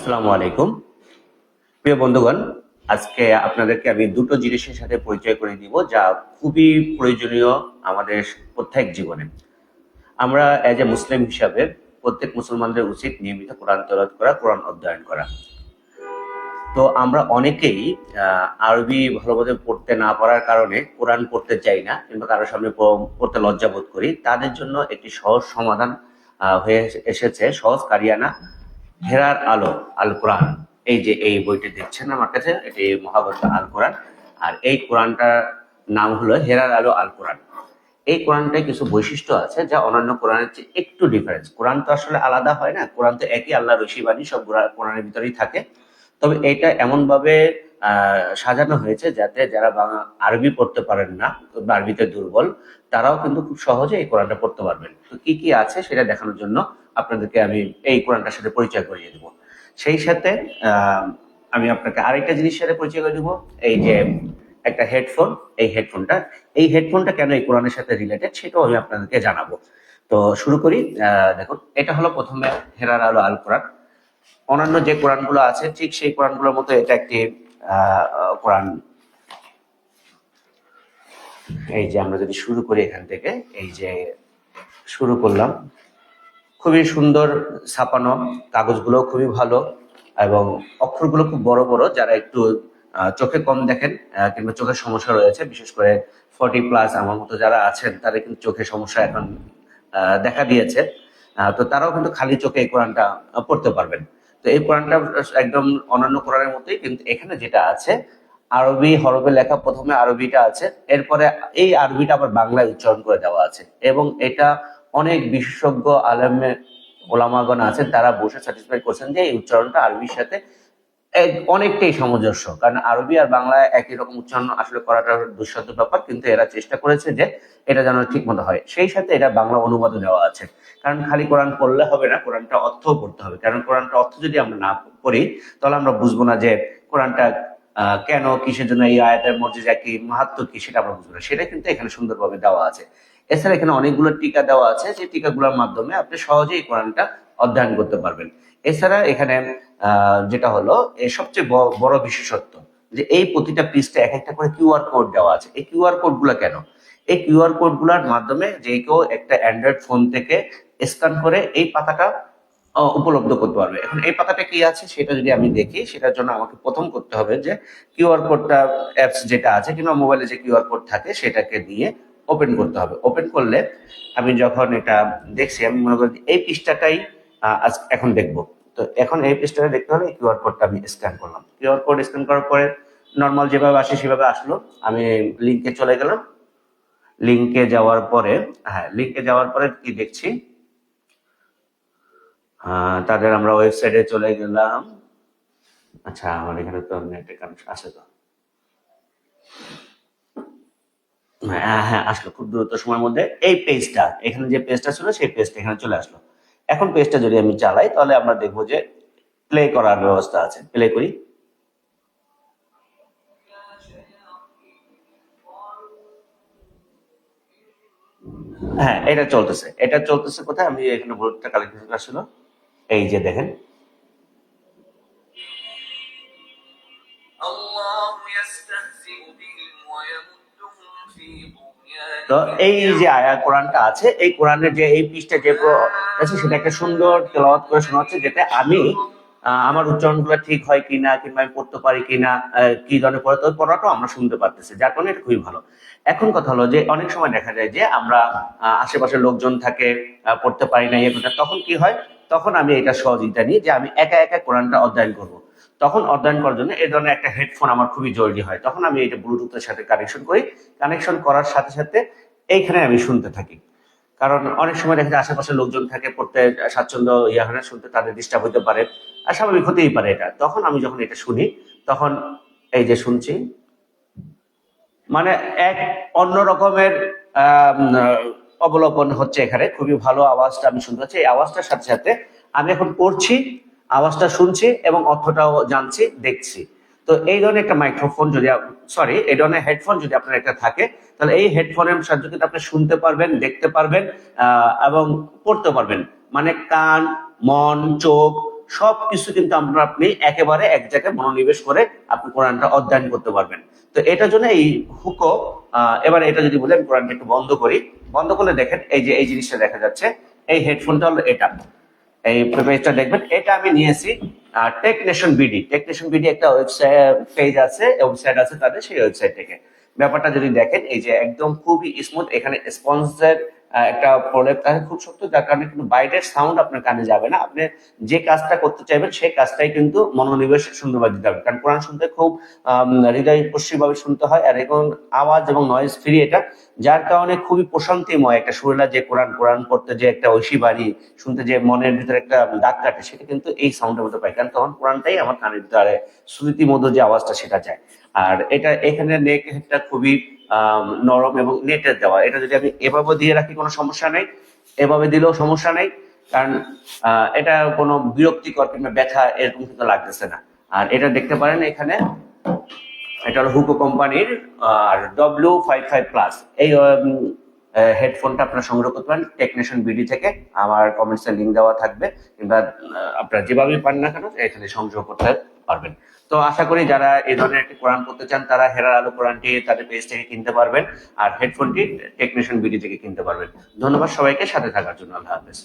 আসসালামু আলাইকুম। প্রিয় বন্ধুগণ, আজকে আপনাদেরকে আমি দুটো জিনিসের সাথে পরিচয় করে দিব যা খুবই প্রয়োজনীয় আমাদের প্রত্যেক জীবনে। আমরা এজ এ মুসলিম হিসাবে প্রত্যেক মুসলমানদের উচিত নিয়মিত কোরআন তেলাওয়াত করা, কোরআন অধ্যয়ন করা। তো আমরা অনেকেই আরবি ভালোভাবে পড়তে না পারার কারণে কোরআন পড়তে চাই না কিংবা কারোর সামনে পড়তে লজ্জা বোধ করি। তাদের জন্য একটি সহজ সমাধান হয়ে এসেছে, সহজ কারিয়ানা হেরার আলো আল কোরআন। এই যে এই বইটি দেখছেন আমার কাছে, এটি মহাগ্রন্থ আল কোরআন। আর এই কোরআনটার নাম হলো হেরার আলো আল কোরআন। এই কোরআনটায় কিছু বৈশিষ্ট্য আছে যা অন্যান্য কোরআনের চেয়ে একটু ডিফারেন্স। কোরআন তো আসলে আলাদা হয় না, কোরআন তো একই আল্লাহর ঐশী সব কোরআনের ভিতরেই থাকে। তবে এটা এমন ভাবে সাজানো হয়েছে যাতে যারা আরবি পড়তে পারেন না বা আরবিতে দুর্বল, তারাও কিন্তু খুব সহজে এই কোরআনটা পড়তে পারবেন। তো কি কি আছে সেটা দেখানোর জন্য আপনাদেরকে আমি এই কোরআনটার সাথে পরিচয় করিয়ে দেব। সেই সাথে আমি আপনাকে আরেকটা জিনিসের সাথে পরিচয় করে দেবো। এই যে একটা হেডফোন, এই হেডফোনটা কেন এই কোরআনের সাথে রিলেটেড সেটাও আমি আপনাদেরকে জানাবো। তো শুরু করি। দেখুন, এটা হলো প্রথমে হেরার আলো আল কোরআন। অন্যান্য যে কোরআনগুলো আছে ঠিক সেই কোরআনগুলোর মতো এটা একটি কোরআন। এই যে আমরা যদি শুরু করি এখান থেকে, এই যে শুরু করলাম, খুবই সুন্দর ছাপানো, কাগজগুলো খুবই ভালো এবং অক্ষরগুলো খুব বড় বড়। যারা একটু চোখে কম দেখেন কিংবা চোখের সমস্যা রয়েছে, বিশেষ করে 40+ আমার মতো যারা আছেন, তাদের কিন্তু চোখের সমস্যা এখন দেখা দিয়েছে। তো তারাও কিন্তু খালি চোখে এই কোরআনটা পড়তে পারবেন। তো এই কোরআনটা একদম অন্যান্য কোরআনের মতোই, কিন্তু এখানে যেটা আছে আরবি হরফে লেখা, প্রথমে আরবিটা আছে, এরপরে এই আরবিটা আবার বাংলায় উচ্চারণ করে দেওয়া আছে। এবং এটা অনেক বিশেষজ্ঞ আলেমে ওলামাগণ আছেন, তারা বসে স্যাটিসফাই করছেন যে এই উচ্চারণটা আরবির সাথে অনেকটাই সামঞ্জস্য। কারণ আরবি আর বাংলায় একই রকম উচ্চারণ আসলে করাটা দুঃসাধ্য ব্যাপার, কিন্তু এরা চেষ্টা করেছে যে এটা যেন ঠিক মতো হয়। সেই সাথে এটা বাংলা অনুবাদও দেওয়া আছে। কারণ খালি কোরআন পড়লে হবে না, কোরআনটা অর্থও পড়তে হবে। কারণ কোরআনটা অর্থ যদি আমরা না পড়ি, তাহলে আমরা বুঝবো না যে কোরআনটা কেন, কিসের জন্য, এই আয়াতের মর্যাদা কি, মাহাত্ম্য কি, সেটা আমরা বুঝবো না। সেটা কিন্তু এখানে সুন্দরভাবে দেওয়া আছে। এছাড়া এখানে অনেকগুলো টিকা দেওয়া আছে, যে টিকাগুলোর মাধ্যমে আপনি সহজেই কোরআনটা অধ্যয়ন করতে পারবেন। এছাড়া এখানে যেটা হলো এই সবচেয়ে বড় বিশেষত্ব, যে এই প্রতিটা পৃষ্ঠে এক একটা করে কিউআর কোড দেওয়া আছে। এই কিউআর কোড গুলা কেন? এই কিউআর কোড গুলার মাধ্যমে যে কেউ একটা অ্যান্ড্রয়েড ফোন থেকে স্ক্যান করে এই পাতাটা উপলব্ধ করতে পারবে। এখন এই পাতাটা কি আছে সেটা যদি আমি দেখি, সেটার জন্য আমাকে প্রথম করতে হবে যে কিউআর কোডটা, অ্যাপস যেটা আছে কিংবা মোবাইলে যে কিউআর কোড থাকে সেটাকে দিয়ে ওপেন করতে হবে। ওপেন করলে আমি যখন এটা দেখছি, আমি মনে করি এই পৃষ্ঠাটাই এখন দেখবো। তো এখন এই পৃষ্ঠাটা দেখতে হলে কিউআর কোডটা আমি স্ক্যান করলাম। কিউআর কোড স্ক্যান করার পরে নর্মাল যেভাবে আসে সেভাবে আসলো। আমি লিঙ্কে চলে গেলাম। লিঙ্কে যাওয়ার পরে কি দেখছি, তাদের আমরা ওয়েবসাইটে চলে গেলাম। আচ্ছা, আমার এখানে তো নেট কানেকশন আছে। তো হ্যাঁ, আসলো খুব দ্রুত সময়ের মধ্যে। এই পেজটা, এখানে যে পেজটা ছিল সেই পেজটা এখানে চলে আসলো। এখন পেজটা যদি আমি চালাই তাহলে আমরা দেখবো যে প্লে করার ব্যবস্থা আছে। প্লে করি। হ্যাঁ, এটা চলতেছে কোথায়, আমি এখানে ভোটটা কালেক্ট আসলো। এই যে দেখেন, তো এই যে আয়া কোরআনটা আছে, এই কোরআনের যে এই পৃষ্ঠা যে আছে সেটাকে সুন্দর তেলাওয়াত করে শোনা হচ্ছে, যেটা আমি আমার উচ্চারণগুলো ঠিক হয় কিনা কিংবা আমি পড়তে পারি কিনা, কি ধরনের পড়াটাও আমরা শুনতে পারতেছি, যার কারণে এটা খুবই ভালো। এখন কথা হলো যে অনেক সময় দেখা যায় যে আমরা আশেপাশে লোকজন থাকে, পড়তে পারি না, তখন কি হয়, তখন আমি এটা সহযোগিতা নিই যে আমি একা একা কোরআনটা অধ্যয়ন করব। তখন অধ্যয়ন করার জন্য এই ধরনের একটা হেডফোন আমার খুবই জরুরি হয়। তখন আমি এটা ব্লুটুথের সাথে কানেকশন করি। কানেকশন করার সাথে সাথে এইখানে আমি শুনতে থাকি। কারণ অনেক সময় দেখা যায় আশেপাশে লোকজন থাকে, পড়তে স্বাচ্ছন্দ্য হয় না, শুনতে তাদের ডিস্টার্ব হতে পারে, আর স্বাভাবিক হতেই পারে এটা। তখন আমি যখন এটা শুনি, তখন এই যে শুনছি, মানে এক অন্য রকমের অবলোকন হচ্ছে এখানে। খুবই ভালো আওয়াজটা আমি শুনতে পাচ্ছি। এই আওয়াজটার সাথে সাথে আমি এখন পড়ছি, আওয়াজটা শুনছি এবং অর্থটাও জানছি, দেখছি। তো এই ধরনের একটা মাইক্রোফোন যদি, এই ধরনের হেডফোন যদি আপনার একটা থাকে, তাহলে এই হেডফোনের সাহায্যে কিন্তু আপনি শুনতে পারবেন, দেখতে পারবেন এবং পড়তে পারবেন। মানে কান, মন, চোখ সবকিছু কিন্তু আপনি একেবারে এক জায়গায় মনোনিবেশ করে আপনি কোরআনটা অধ্যয়ন করতে পারবেন। তো এটার জন্য এই হুকো, এবার এটা যদি বলি আমি কোরআনটা একটু বন্ধ করি, বন্ধ করলে দেখেন এই যে এই জিনিসটা দেখা যাচ্ছে, এই হেডফোনটা হলো এটা, এই পেজটা দেখবেন, এটা আমি নিয়েছি টেকনেশন বিডি। টেকনেশন বিডি একটা ওয়েবসাইট পেজ আছে, ওয়েবসাইট আছে তাদের, সেই ওয়েবসাইট থেকে ব্যাপারটা যদি দেখেন, এই যে একদম খুবই স্মুথ, এখানে স্পঞ্জের একটা প্রলেপ থাকে খুব শক্ত, যার কারণে কিন্তু বাইরের সাউন্ড আপনার কানে যাবে না। আপনি যে কাজটা করতে চাইবেন সেই কাজটাই কিন্তু মনোনিবেশ সুন্দরভাবে দিতে হবে, কারণ কোরআন শুনতে খুব হৃদয়স্পর্শী ভাবে শুনতে হয়, আর এখন আওয়াজ এবং নয়েজ ফ্রি এটা, যার কারণে খুবই প্রশান্তিময় একটা সুরেলা যে কোরআন কোরআন পড়তে যে একটা ঐশী বাণী শুনতে যে মনের ভিতরে একটা দাগ কাটে, সেটা কিন্তু এই সাউন্ডের মধ্যে পাই, কারণ তখন কোরআনটাই আমার কানের ভিতরে শ্রুতি মধুর যে আওয়াজটা সেটা যায়। আর এটা এখানে নেকটা খুবই নরম এবং নেটের দেওয়া, এটা যদি আমি এভাবে দিয়ে রাখি কোনো সমস্যা নেই, এভাবে দিলেও সমস্যা নেই, কারণ এটা কোনো বিরক্তিকর কিংবা ব্যথা এরকম কিন্তু লাগতেছে না। আর এটা দেখতে পারেন এখানে, এটা হলো হুকো কোম্পানির আর W55 প্লাস, এই হেডফোনটা আপনারা সংগ্রহ করতে পারেন টেকনিশিয়ান বিডি থেকে, আমার কমেন্টসে লিঙ্ক দেওয়া থাকবে, কিংবা আপনারা যেভাবে পান না কেন এখানে সংগ্রহ করতে পারবেন। তো আশা করি যারা এই ধরনের একটি কোরআন পড়তে চান তারা হেরার আলো কোরআনটি তাদের পেজ থেকে কিনতে পারবেন, আর হেডফোনটি টেকনিশিয়ান বিডি থেকে কিনতে পারবেন। ধন্যবাদ সবাইকে সাথে থাকার জন্য। আল্লাহ হাফেজ।